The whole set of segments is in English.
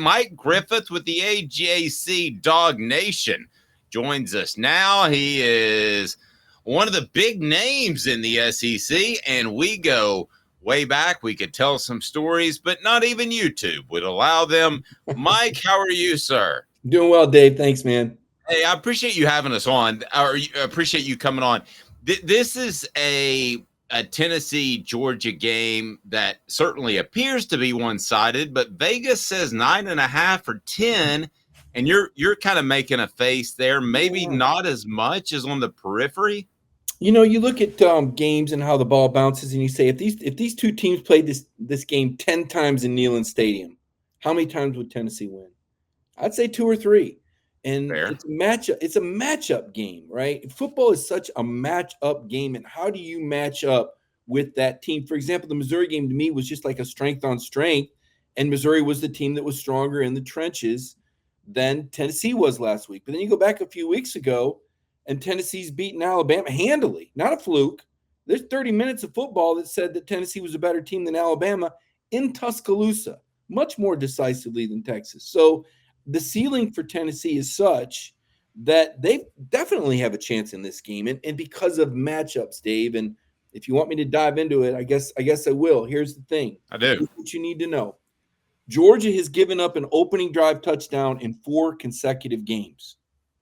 Mike Griffith with the AJC Dog Nation joins us now. He is one of the big names in the SEC, and we go way back. We could tell some stories, but not even YouTube would allow them. Mike, how are you, sir? Doing well, Dave. Thanks, man. Hey, I appreciate you having us on, or appreciate you coming on. This is a Tennessee-Georgia game that certainly appears to be one-sided, but Vegas says 9.5 or 10, and you're kind of making a face there. Maybe not as much as on the periphery. You know, you look at games and how the ball bounces, and you say, if these two teams played this game 10 times in Neyland Stadium, how many times would Tennessee win? I'd say 2 or 3. And Fair. It's a matchup game, right? Football is such a matchup game, and how do you match up with that team? For example, the Missouri game to me was just like a strength on strength, and Missouri was the team that was stronger in the trenches than Tennessee was last week. But then you go back a few weeks ago, and Tennessee's beaten Alabama handily, not a fluke. There's 30 minutes of football that said that Tennessee was a better team than Alabama in Tuscaloosa, much more decisively than Texas. So the ceiling for Tennessee is such that they definitely have a chance in this game, and because of matchups, Dave. And if you want me to dive into it, I guess I will. Here's the thing. I do. Here's what you need to know. Georgia has given up an opening drive touchdown in 4 consecutive games.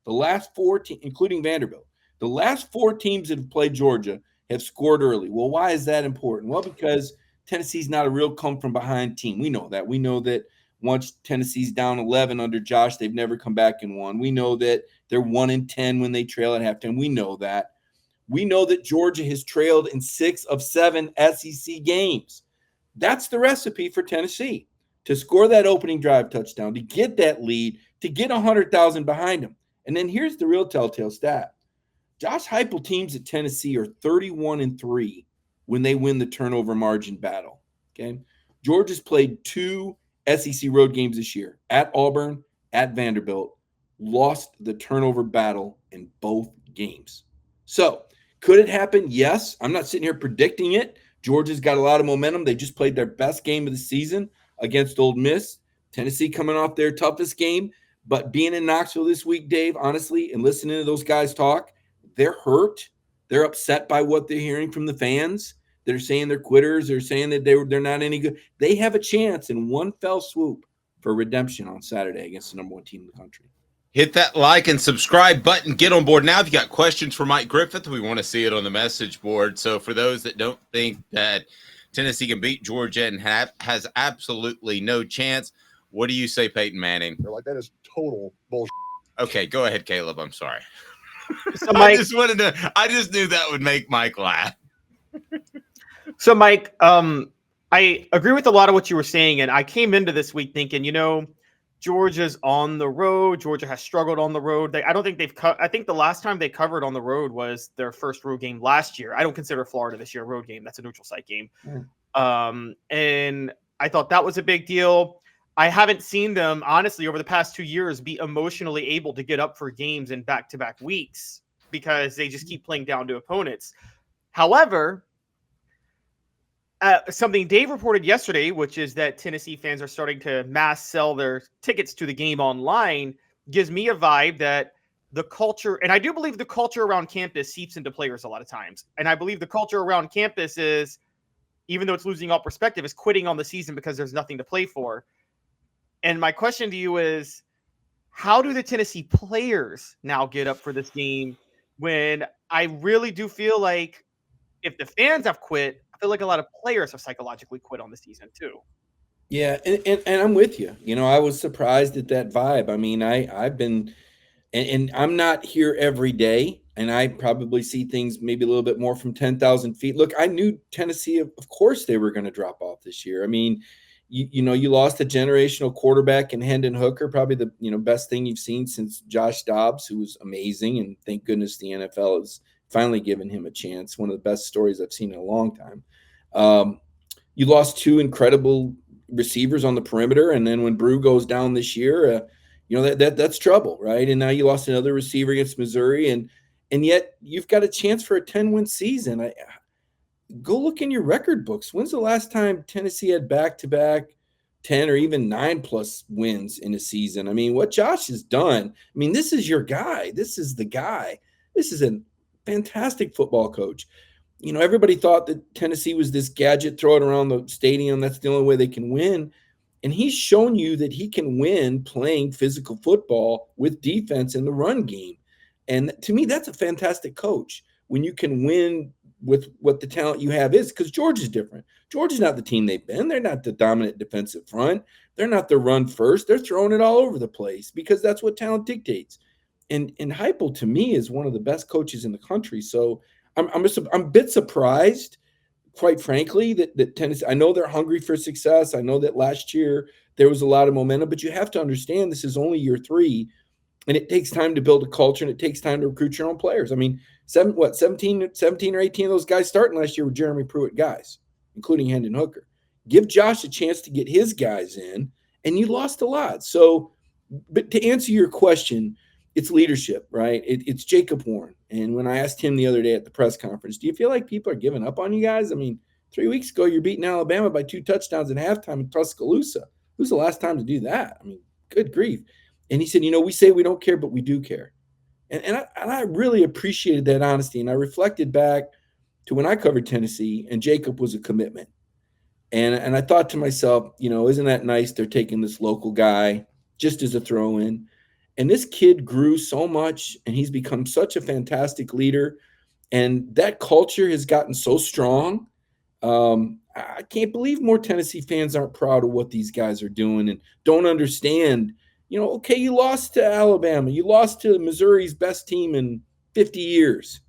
The last 4, including Vanderbilt, the last 4 teams that have played Georgia have scored early. Well, why is that important? Well, because Tennessee's not a real come-from-behind team. We know that. We know that once Tennessee's down 11 under Josh, they've never come back and won. We know that they're 1-10 when they trail at halftime. We know that. We know that Georgia has trailed in 6 of 7 SEC games. That's the recipe for Tennessee, to score that opening drive touchdown, to get that lead, to get 100,000 behind them. And then here's the real telltale stat. Josh Heupel teams at Tennessee are 31-3 when they win the turnover margin battle. Okay, Georgia's played 2 SEC road games this year, at Auburn, at Vanderbilt, lost the turnover battle in both games. So could it happen? Yes. I'm not sitting here predicting it. Georgia's got a lot of momentum. They just played their best game of the season against Ole Miss. Tennessee coming off their toughest game. But being in Knoxville this week, Dave, honestly, and listening to those guys talk, they're hurt. They're upset by what they're hearing from the fans. They're saying they're quitters. They're saying that they're not any good. They have a chance in one fell swoop for redemption on Saturday against the number 1 team in the country. Hit that like and subscribe button. Get on board now. If you got questions for Mike Griffith, we want to see it on the message board. So for those that don't think that Tennessee can beat Georgia and has absolutely no chance, what do you say, Peyton Manning? They're like, that is total bullshit. Okay, go ahead, Caleb. I'm sorry. So Mike, I just knew that would make Mike laugh. So, Mike, I agree with a lot of what you were saying, and I came into this week thinking, Georgia's on the road. Georgia has struggled on the road. I don't think they've I think the last time they covered on the road was their first road game last year. I don't consider Florida this year a road game. That's a neutral site game. And I thought that was a big deal. I haven't seen them, honestly, over the past 2 years be emotionally able to get up for games in back-to-back weeks because they just keep playing down to opponents. However, something Dave reported yesterday, which is that Tennessee fans are starting to mass sell their tickets to the game online, gives me a vibe that the culture, and I do believe the culture around campus seeps into players a lot of times. And I believe the culture around campus is, even though it's losing all perspective, is quitting on the season because there's nothing to play for. And my question to you is, how do the Tennessee players now get up for this game when I really do feel like if the fans have quit, I feel like a lot of players have psychologically quit on the season too. Yeah, and I'm with you. I was surprised at that vibe. I mean, I've been and I'm not here every day, and I probably see things maybe a little bit more from 10,000 feet. Look, I knew Tennessee, of course, they were going to drop off this year. I mean, you lost a generational quarterback in Hendon Hooker, probably the best thing you've seen since Josh Dobbs, who was amazing, and thank goodness the NFL has finally given him a chance. One of the best stories I've seen in a long time. You lost 2 incredible receivers on the perimeter, and then when Brew goes down this year, that's trouble, right? And now you lost another receiver against Missouri, and yet you've got a chance for a 10-win season. Go look in your record books. When's the last time Tennessee had back-to-back 10 or even 9+ wins in a season. I mean, what Josh has done, I mean, this is your guy. This is the guy. This is a fantastic football coach. You know, everybody thought that Tennessee was this gadget, throw it around the stadium. That's the only way they can win. And he's shown you that he can win playing physical football with defense in the run game. And to me, that's a fantastic coach when you can win with what the talent you have is, because Georgia's different. Georgia's not the team they've been. They're not the dominant defensive front. They're not the run first. They're throwing it all over the place because that's what talent dictates. And Heupel, to me, is one of the best coaches in the country. So I'm a bit surprised, quite frankly, that Tennessee, I know they're hungry for success. I know that last year there was a lot of momentum, but you have to understand this is only year 3, and it takes time to build a culture, and it takes time to recruit your own players. I mean, 17 or 18 of those guys starting last year were Jeremy Pruitt guys, including Hendon Hooker. Give Josh a chance to get his guys in, and you lost a lot. So, but to answer your question, it's leadership, right? It's Jacob Warren. And when I asked him the other day at the press conference, do you feel like people are giving up on you guys? I mean, 3 weeks ago, you're beating Alabama by 2 touchdowns at halftime in Tuscaloosa. Who's the last time to do that? I mean, good grief. And he said, you know, we say we don't care, but we do care. And I really appreciated that honesty. And I reflected back to when I covered Tennessee and Jacob was a commitment. And I thought to myself, you know, isn't that nice? They're taking this local guy just as a throw-in. And this kid grew so much, and he's become such a fantastic leader. And that culture has gotten so strong. I can't believe more Tennessee fans aren't proud of what these guys are doing and don't understand. You know, okay, you lost to Alabama. You lost to Missouri's best team in 50 years.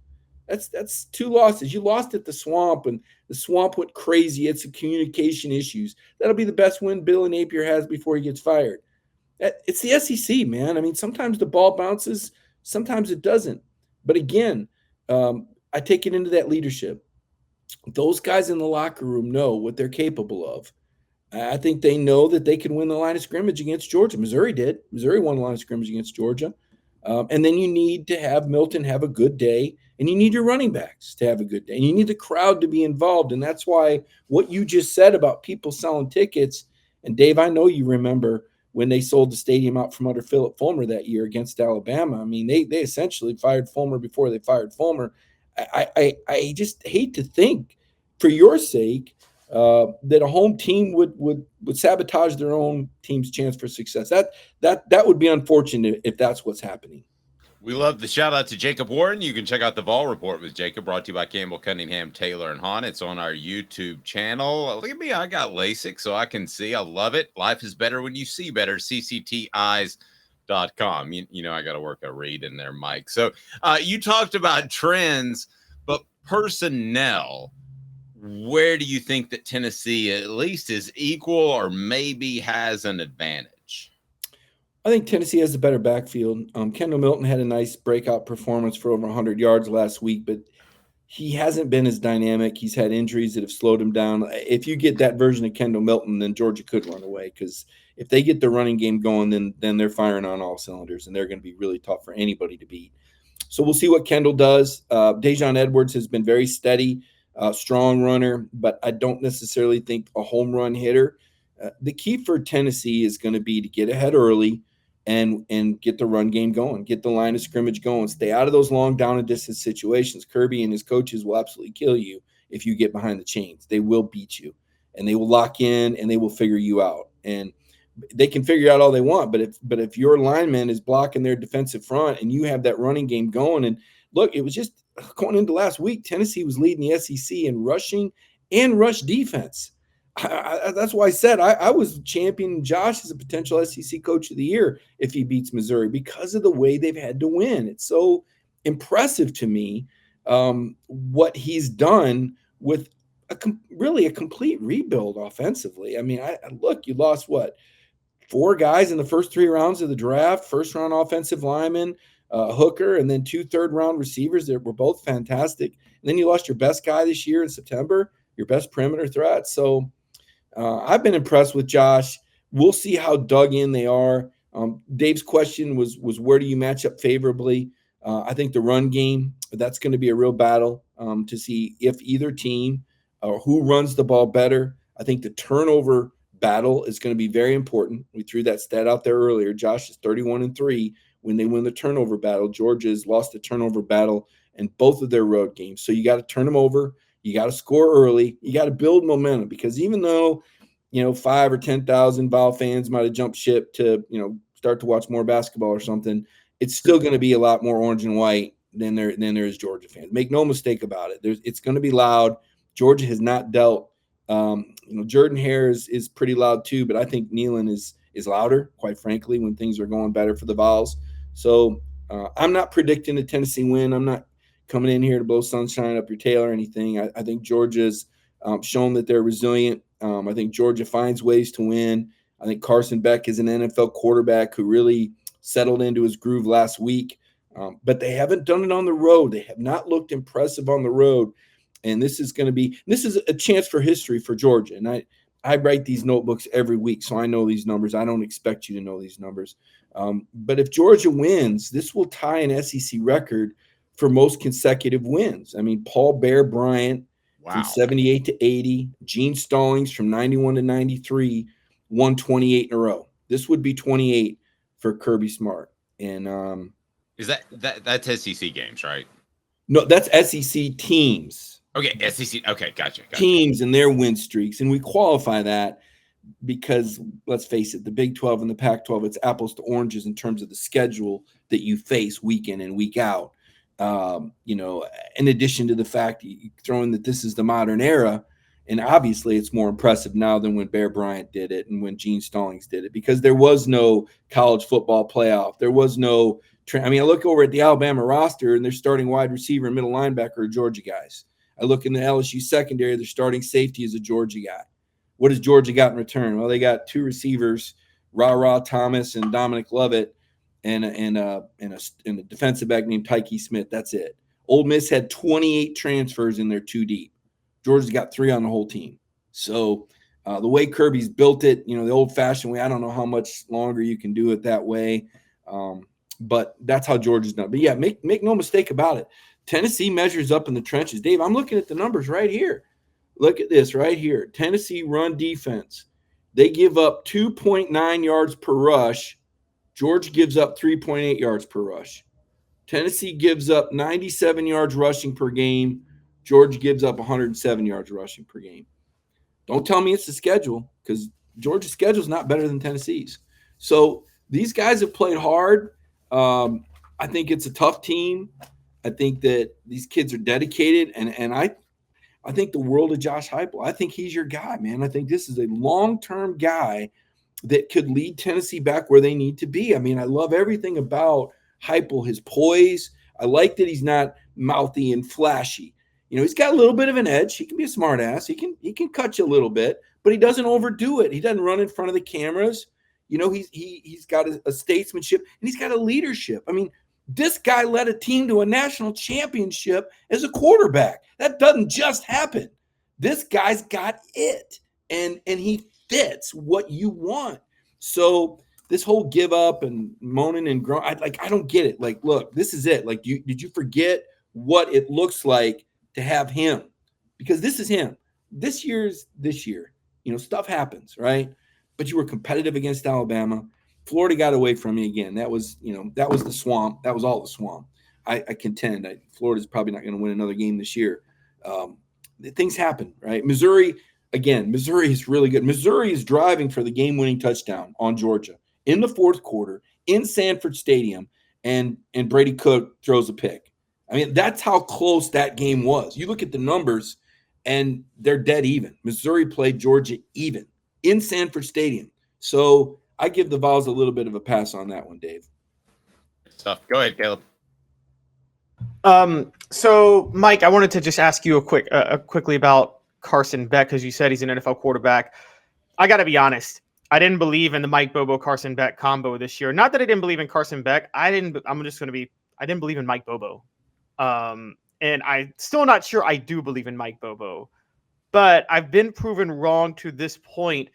That's 2 losses. You lost at the Swamp, and the Swamp went crazy. It's some communication issues. That'll be the best win Billy Napier has before he gets fired. It's the SEC, man. I mean, sometimes the ball bounces, sometimes it doesn't. But again, I take it into that leadership. Those guys in the locker room know what they're capable of. I think they know that they can win the line of scrimmage against Georgia. Missouri did. Missouri won the line of scrimmage against Georgia. And then you need to have Milton have a good day, and you need your running backs to have a good day, and you need the crowd to be involved. And that's why what you just said about people selling tickets, and Dave, I know you remember when they sold the stadium out from under Philip Fulmer that year against Alabama. I mean, they essentially fired Fulmer before they fired Fulmer. I just hate to think, for your sake, that a home team would sabotage their own team's chance for success. That would be unfortunate if that's what's happening. We love the shout out to Jacob Warren. You can check out the Vol Report with Jacob, brought to you by Campbell, Cunningham, Taylor, and Hahn. It's on our YouTube channel. Look at me. I got LASIK, so I can see. I love it. Life is better when you see better. CCTeyes.com. You know, I got to work a read in there, Mike. So you talked about trends, but personnel. Where do you think that Tennessee at least is equal or maybe has an advantage? I think Tennessee has a better backfield. Kendall Milton had a nice breakout performance for over 100 yards last week, but he hasn't been as dynamic. He's had injuries that have slowed him down. If you get that version of Kendall Milton, then Georgia could run away, because if they get the running game going, then they're firing on all cylinders, and they're going to be really tough for anybody to beat. So we'll see what Kendall does. Dejon Edwards has been very steady, strong runner, but I don't necessarily think a home run hitter. The key for Tennessee is going to be to get ahead early and get the run game going, get the line of scrimmage going, stay out of those long down and distance situations. Kirby and his coaches will absolutely kill you if you get behind the chains. They will beat you, and they will lock in, and they will figure you out. And they can figure out all they want, but if your lineman is blocking their defensive front and you have that running game going, and look, it was just going into last week, Tennessee was leading the SEC in rushing and rush defense. That's why I said I was championing Josh as a potential SEC coach of the year if he beats Missouri, because of the way they've had to win. It's so impressive to me what he's done with really a complete rebuild offensively. I mean, look, you lost 4 guys in the first 3 rounds of the draft, first-round offensive lineman, Hooker, and then 2 third-round receivers that were both fantastic. And then you lost your best guy this year in September, your best perimeter threat. So I've been impressed with Josh. We'll see how dug in they are. Dave's question was where do you match up favorably? I think the run game, that's going to be a real battle to see if either team or who runs the ball better. I think the turnover battle is going to be very important. We threw that stat out there earlier. Josh is 31-3 when they win the turnover battle. Georgia's lost the turnover battle in both of their road games. So you got to turn them over. You got to score early. You got to build momentum, because even though, 5 or 10,000 Vol fans might have jumped ship to, start to watch more basketball or something, it's still going to be a lot more orange and white than there is Georgia fans. Make no mistake about it. It's going to be loud. Georgia has not dealt. Jordan Hare is pretty loud too, but I think Neyland is louder, quite frankly, when things are going better for the Vols. So I'm not predicting a Tennessee win. I'm not coming in here to blow sunshine up your tail or anything. I think Georgia's shown that they're resilient. I think Georgia finds ways to win. I think Carson Beck is an NFL quarterback who really settled into his groove last week, but they haven't done it on the road. They have not looked impressive on the road. And this is a chance for history for Georgia. And I write these notebooks every week, so I know these numbers. I don't expect you to know these numbers. But if Georgia wins, this will tie an SEC record for most consecutive wins. I mean, Paul Bear Bryant from 78 to 80, Gene Stallings from 91 to 93, won 28 in a row. This would be 28 for Kirby Smart. And is that's SEC games, right? No, that's SEC teams. Okay, SEC. Okay, gotcha. Teams and their win streaks. And we qualify that because, let's face it, the Big 12 and the Pac-12, it's apples to oranges in terms of the schedule that you face week in and week out. In addition to the fact you throw in that this is the modern era, and obviously it's more impressive now than when Bear Bryant did it and when Gene Stallings did it, because there was no college football playoff. There was no I look over at the Alabama roster, and they're starting wide receiver and middle linebacker are Georgia guys. I look in the LSU secondary, their starting safety is a Georgia guy. What has Georgia got in return? Well, they got 2 receivers, Ra Thomas and Dominic Lovett, and a defensive back named Tyke Smith. That's it. Ole Miss had 28 transfers in their 2 deep. Georgia's got 3 on the whole team. So the way Kirby's built it, the old-fashioned way, I don't know how much longer you can do it that way. But that's how Georgia's done. But yeah, make no mistake about it. Tennessee measures up in the trenches. Dave, I'm looking at the numbers right here. Look at this right here. Tennessee run defense. They give up 2.9 yards per rush. Georgia gives up 3.8 yards per rush. Tennessee gives up 97 yards rushing per game. Georgia gives up 107 yards rushing per game. Don't tell me it's the schedule, because Georgia's schedule is not better than Tennessee's. So these guys have played hard. I think it's a tough team. I think that these kids are dedicated, and I think the world of Josh Heupel. I think he's your guy, man. I think this is a long-term guy that could lead Tennessee back where they need to be. I mean, I love everything about Heupel, his poise. I like that he's not mouthy and flashy. He's got a little bit of an edge. He can be a smart ass. He can cut you a little bit, but he doesn't overdo it. He doesn't run in front of the cameras. He's got a statesmanship, and he's got a leadership. I mean, this guy led a team to a national championship as a quarterback. That doesn't just happen. This guy's got it, and he fits what you want. So this whole give up and moaning and groaning, I don't get it. Like, look, this is it. Like, did you forget what it looks like to have him? Because this is him. This year's this year. Stuff happens, right? But you were competitive against Alabama. Florida got away from you again. That was the swamp. That was all the swamp. I contend Florida's probably not going to win another game this year. Things happen, right? Missouri is really good. Missouri is driving for the game-winning touchdown on Georgia in the 4th quarter in Sanford Stadium, and Brady Cook throws a pick. I mean, that's how close that game was. You look at the numbers, and they're dead even. Missouri played Georgia even in Sanford Stadium. So I give the Vols a little bit of a pass on that one, Dave. Stuff. Go ahead, Caleb. So Mike, I wanted to just ask you quickly about Carson Beck, because you said he's an NFL quarterback. I got to be honest. I didn't believe in the Mike Bobo Carson Beck combo this year. Not that I didn't believe in Carson Beck. I didn't believe in Mike Bobo. And I'm still not sure I do believe in Mike Bobo, but I've been proven wrong to this point.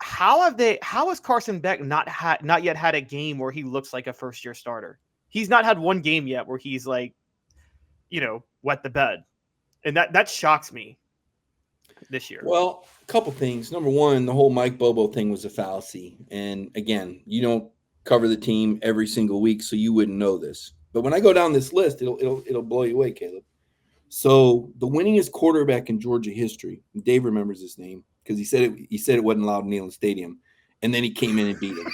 How has Carson Beck not yet had a game where he looks like a first-year starter? He's not had one game yet where he's like, wet the bed. And that shocks me. this year? Well, a couple things. Number one, the whole Mike Bobo thing was a fallacy. And again, you don't cover the team every single week, so you wouldn't know this. But when I go down this list, it'll blow you away, Caleb. So the winningest quarterback in Georgia history, Dave remembers his name because he said it wasn't allowed in Neyland Stadium, and then he came in and beat him.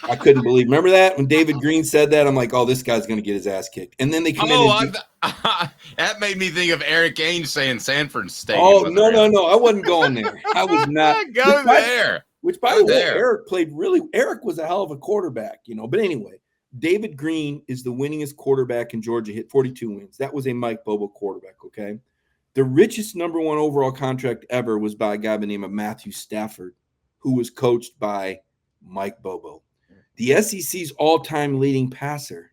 I couldn't believe. Remember that when David Green said that? I'm like, oh, this guy's going to get his ass kicked. And then they come in. That made me think of Eric Ainge saying Sanford Stadium. Oh, no. I wasn't going there. I was not. Go there. Which, by the way, Eric was a hell of a quarterback, But anyway, David Green is the winningest quarterback in Georgia, hit 42 wins. That was a Mike Bobo quarterback, okay? The richest number one overall contract ever was by a guy by the name of Matthew Stafford, who was coached by Mike Bobo. The SEC's all-time leading passer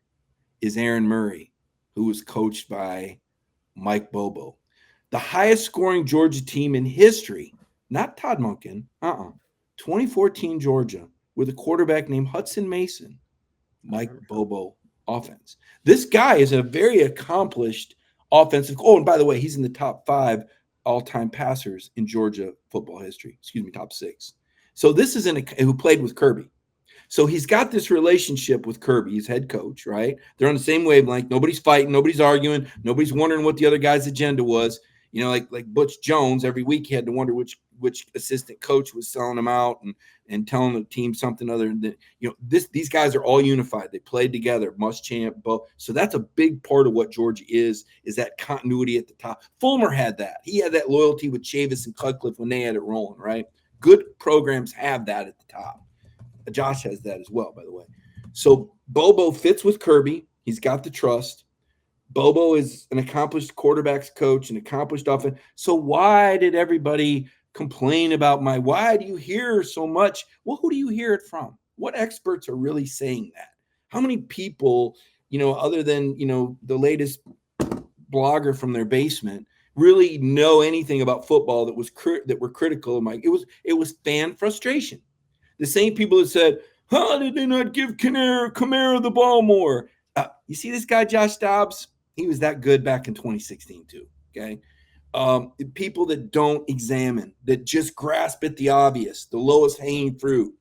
is Aaron Murray, who was coached by Mike Bobo. The highest scoring Georgia team in history, not Todd Monken, 2014 Georgia, with a quarterback named Hudson Mason, Mike Bobo offense. This guy is a very accomplished offensive. Oh, and by the way, he's in the top 5 all-time passers in Georgia football history. Top 6. So this is who played with Kirby. So he's got this relationship with Kirby, his head coach, right? They're on the same wavelength. Nobody's fighting. Nobody's arguing. Nobody's wondering what the other guy's agenda was. Like Butch Jones, every week he had to wonder which assistant coach was selling him out and telling the team something other than, these guys are all unified. They played together, Muschamp, both. So that's a big part of what Georgia is that continuity at the top. Fulmer had that. He had that loyalty with Chavis and Cutcliffe when they had it rolling, right? Good programs have that at the top. Josh has that as well, by the way. So Bobo fits with Kirby. He's got the trust. Bobo is an accomplished quarterbacks coach, an accomplished offense. So why did everybody complain about why do you hear so much? Well, who do you hear it from? What experts are really saying that? How many people, other than, the latest blogger from their basement, really know anything about football that were critical of Mike? It was fan frustration. The same people that said, how did they not give Kamara the ball more? You see this guy, Josh Dobbs? He was that good back in 2016 too, okay? People that don't examine, that just grasp at the obvious, the lowest hanging fruit.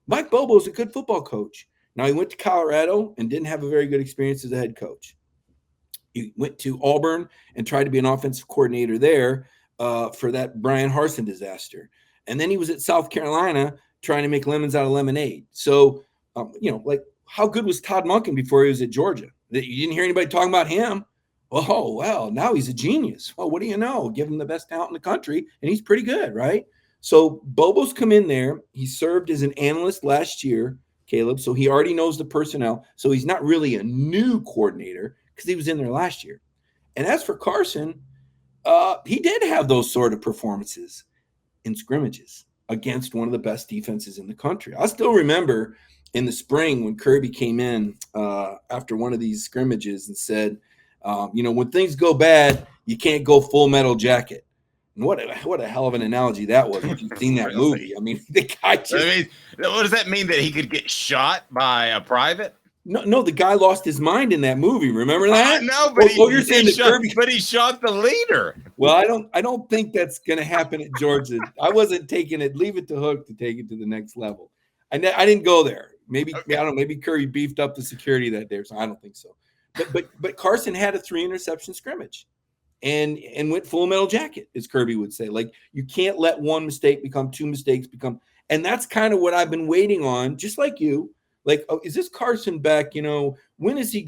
Mike Bobo is a good football coach. Now, he went to Colorado and didn't have a very good experience as a head coach. He went to Auburn and tried to be an offensive coordinator there for that Brian Harsin disaster. And then he was at South Carolina trying to make lemons out of lemonade. So, how good was Todd Monken before he was at Georgia? That you didn't hear anybody talking about him? Oh, well, now he's a genius. Well, what do you know? Give him the best talent in the country, and he's pretty good, right? So Bobo's come in there. He served as an analyst last year, Caleb, so he already knows the personnel. So he's not really a new coordinator because he was in there last year. And as for Carson, he did have those sort of performances in scrimmages against one of the best defenses in the country. I still remember in the spring when Kirby came in after one of these scrimmages and said, when things go bad, you can't go Full Metal Jacket. And what a hell of an analogy that was. If you've seen that movie, I mean, the guy just. What does that mean? That he could get shot by a private? No, the guy lost his mind in that movie. Remember that? No, but you're saying Kirby, but he shot the leader. Well, I don't think that's going to happen at Georgia. I wasn't taking it. Leave it to Hook to take it to the next level. I didn't go there. Maybe okay. I don't know. Maybe Curry beefed up the security that day, so I don't think so. But Carson had a 3-interception scrimmage, and went Full Metal Jacket, as Kirby would say. Like, you can't let one mistake become 2 mistakes and that's kind of what I've been waiting on, just like you. Like, is this Carson back? When is he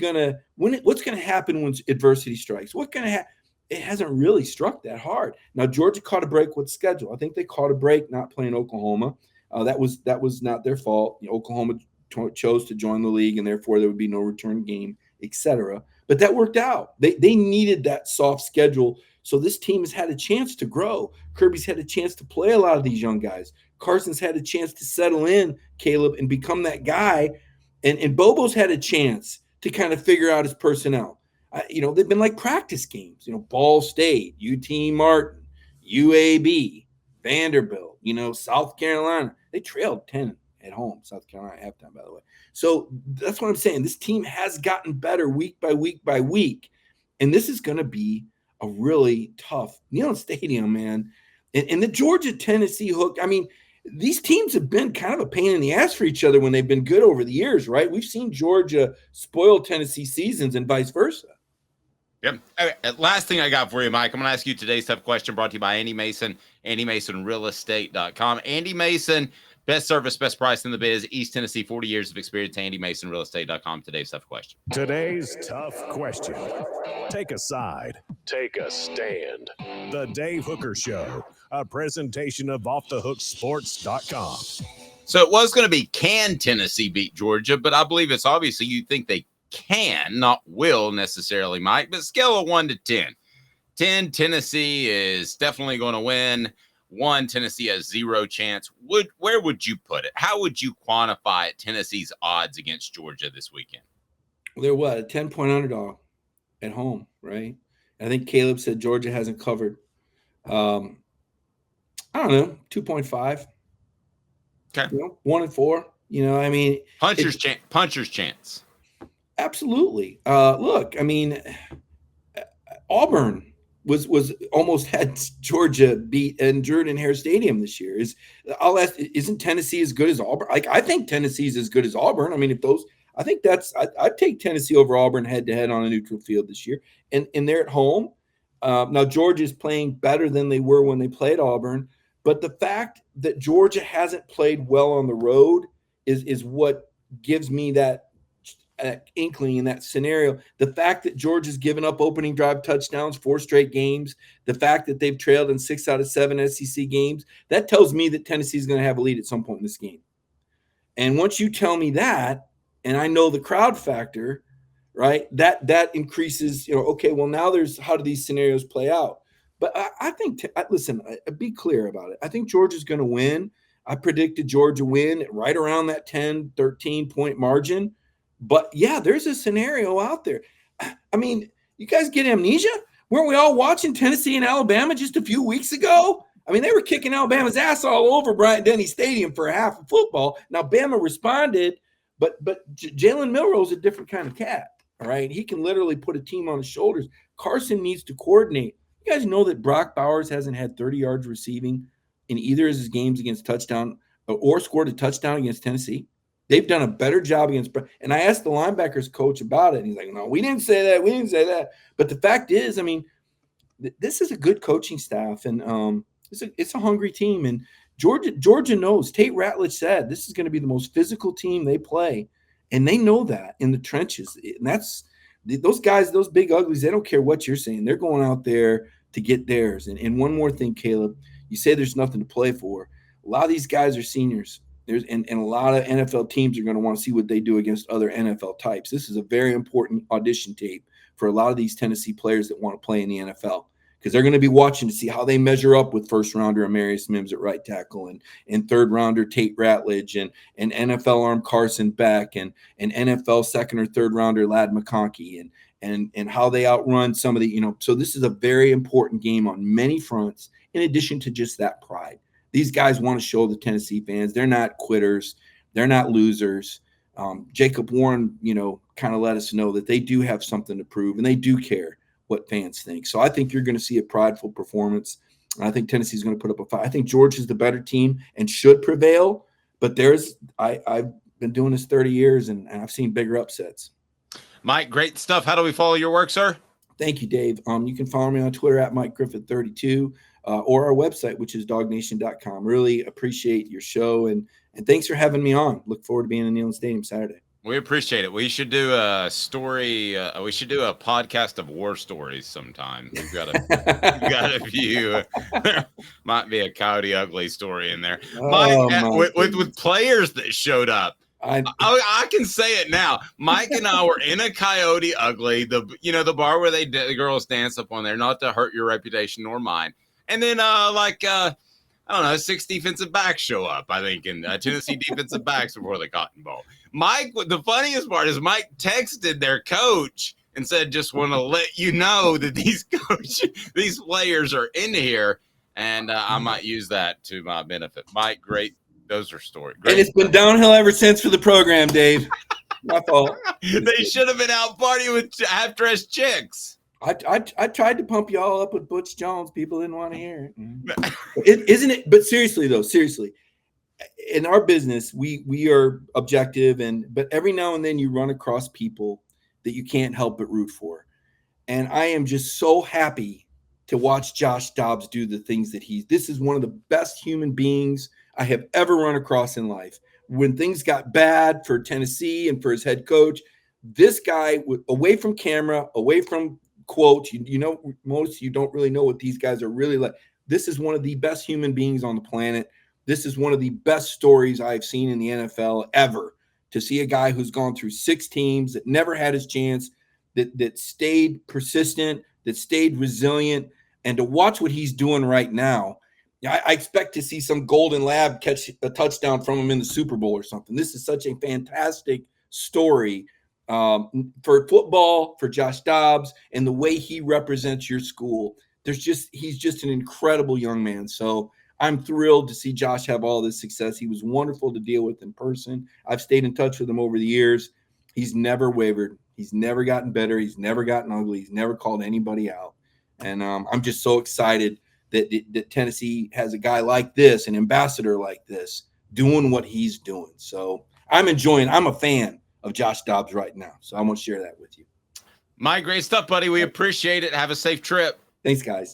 what's going to happen when adversity strikes? What's going to happen? It hasn't really struck that hard. Now, Georgia caught a break with schedule. I think they caught a break not playing Oklahoma. That was not their fault. Oklahoma chose to join the league, and therefore there would be no return game, etc. But that worked out. They needed that soft schedule. So this team has had a chance to grow. Kirby's had a chance to play a lot of these young guys. Carson's had a chance to settle in, Caleb, and become that guy. And Bobo's had a chance to kind of figure out his personnel. They've been like practice games. Ball State, UT Martin, UAB, Vanderbilt, South Carolina. They trailed 10 at home, South Carolina at halftime, by the way. So that's what I'm saying. This team has gotten better week by week by week. And this is going to be a really tough Neyland Stadium, man. And the Georgia-Tennessee hook, I mean, these teams have been kind of a pain in the ass for each other when they've been good over the years, right? We've seen Georgia spoil Tennessee seasons and vice versa. Yep. Okay. Last thing I got for you, Mike. I'm going to ask you today's tough question brought to you by Andy Mason, AndyMasonRealEstate.com. Andy Mason, best service, best price in the biz. East Tennessee, 40 years of experience. AndyMasonRealEstate.com. Today's tough question. Today's tough question. Take a side. Take a stand. The Dave Hooker Show, a presentation of OffTheHookSports.com. So it was going to be, can Tennessee beat Georgia? But I believe it's obviously you think they can, not will necessarily, Mike. But scale of 1 to 10. 10, Tennessee is definitely going to win. 1, Tennessee has 0 chance. Where would you put it? How would you quantify Tennessee's odds against Georgia this weekend? Well, they're what, a 10-point underdog at home, right? I think Caleb said Georgia hasn't covered. I don't know, 2.5. Okay. 1 and 4. I mean, puncher's chance. Absolutely. Look, I mean, Auburn was almost had Georgia beat in Jordan-Hare Stadium this year. Isn't Tennessee as good as Auburn? I think Tennessee's as good as Auburn. I mean, I'd take Tennessee over Auburn head-to-head on a neutral field this year. And they're at home. Now, Georgia's playing better than they were when they played Auburn. But the fact that Georgia hasn't played well on the road is what gives me that inkling in that scenario. The fact that Georgia's given up opening drive touchdowns 4 straight games, the fact that they've trailed in 6 out of 7 SEC games, that tells me that Tennessee's going to have a lead at some point in this game. And once you tell me that, and I know the crowd factor, right, that increases, okay, well, now how do these scenarios play out? But I think, listen, be clear about it. I think Georgia's going to win. I predicted Georgia win right around that 10, 13-point margin. But, yeah, there's a scenario out there. I mean, you guys get amnesia? Weren't we all watching Tennessee and Alabama just a few weeks ago? I mean, they were kicking Alabama's ass all over Bryant-Denny Stadium for a half of football. Now, Bama responded, but Jalen Milroe's a different kind of cat, all right? He can literally put a team on his shoulders. Carson needs to coordinate. You guys know that Brock Bowers hasn't had 30 yards receiving in either of his games against touchdown or scored a touchdown against Tennessee. They've done a better job against – and I asked the linebackers coach about it, and he's like, no, we didn't say that. We didn't say that. But the fact is, I mean, this is a good coaching staff, and it's a hungry team. And Georgia knows. Tate Ratledge said this is going to be the most physical team they play, and they know that in the trenches. And that's – those guys, those big uglies, they don't care what you're saying. They're going out there to get theirs. And one more thing, Caleb, you say there's nothing to play for. A lot of these guys are seniors. And a lot of NFL teams are going to want to see what they do against other NFL types. This is a very important audition tape for a lot of these Tennessee players that want to play in the NFL, because they're going to be watching to see how they measure up with first-rounder Amarius Mims at right tackle and third-rounder Tate Ratledge and NFL arm Carson Beck and NFL second- or third-rounder Ladd McConkey and how they outrun some of the, so this is a very important game on many fronts in addition to just that pride. These guys want to show the Tennessee fans they're not quitters. They're not losers. Jacob Warren, kind of let us know that they do have something to prove, and they do care what fans think. So I think you're going to see a prideful performance. I think Tennessee's going to put up a fight. I think Georgia's the better team and should prevail. But I've been doing this 30 years, and I've seen bigger upsets. Mike, great stuff. How do we follow your work, sir? Thank you, Dave. You can follow me on Twitter at Mike Griffith 32. Or our website, which is dognation.com. Really appreciate your show, and thanks for having me on. Look forward to being in Neyland Stadium Saturday. We appreciate it. We should do a story. We should do a podcast of war stories sometime. We've got a few. There might be a Coyote Ugly story in there. Mike, with players that showed up. I can say it now. Mike and I were in a Coyote Ugly, the bar where the girls dance up on there, not to hurt your reputation nor mine. And then, I don't know, 6 defensive backs show up, I think, and Tennessee defensive backs before the Cotton Bowl. Mike, the funniest part is Mike texted their coach and said, just want to let you know that these players are in here, and I might use that to my benefit. Mike, great. Those are stories. Great. And it's been downhill ever since for the program, Dave. My fault. They should have been out partying with half-dressed chicks. I tried to pump you all up with Butch Jones. People didn't want to hear it. Isn't it? But seriously, though, in our business, we are objective, but every now and then you run across people that you can't help but root for. And I am just so happy to watch Josh Dobbs do the things that this is one of the best human beings I have ever run across in life. When things got bad for Tennessee and for his head coach, this guy, away from camera, away from quotes, most of you don't really know what these guys are really like. This is one of the best human beings on the planet. This is one of the best stories I've seen in the NFL ever, to see a guy who's gone through 6 teams, that never had his chance, that stayed persistent, that stayed resilient, and to watch what he's doing right now. I expect to see some golden lab catch a touchdown from him in the Super Bowl or something. This is such a fantastic story for football, for Josh Dobbs, and the way he represents your school. He's just an incredible young man. So I'm thrilled to see Josh have all this success. He was wonderful to deal with in person. I've stayed in touch with him over the years. He's never wavered. He's never gotten better. He's never gotten ugly. He's never called anybody out. And I'm just so excited that Tennessee has a guy like this, an ambassador like this, doing what he's doing. So I'm a fan of Josh Dobbs right now. So I want to share that with you. My great stuff, buddy. We appreciate it. Have a safe trip. Thanks, guys.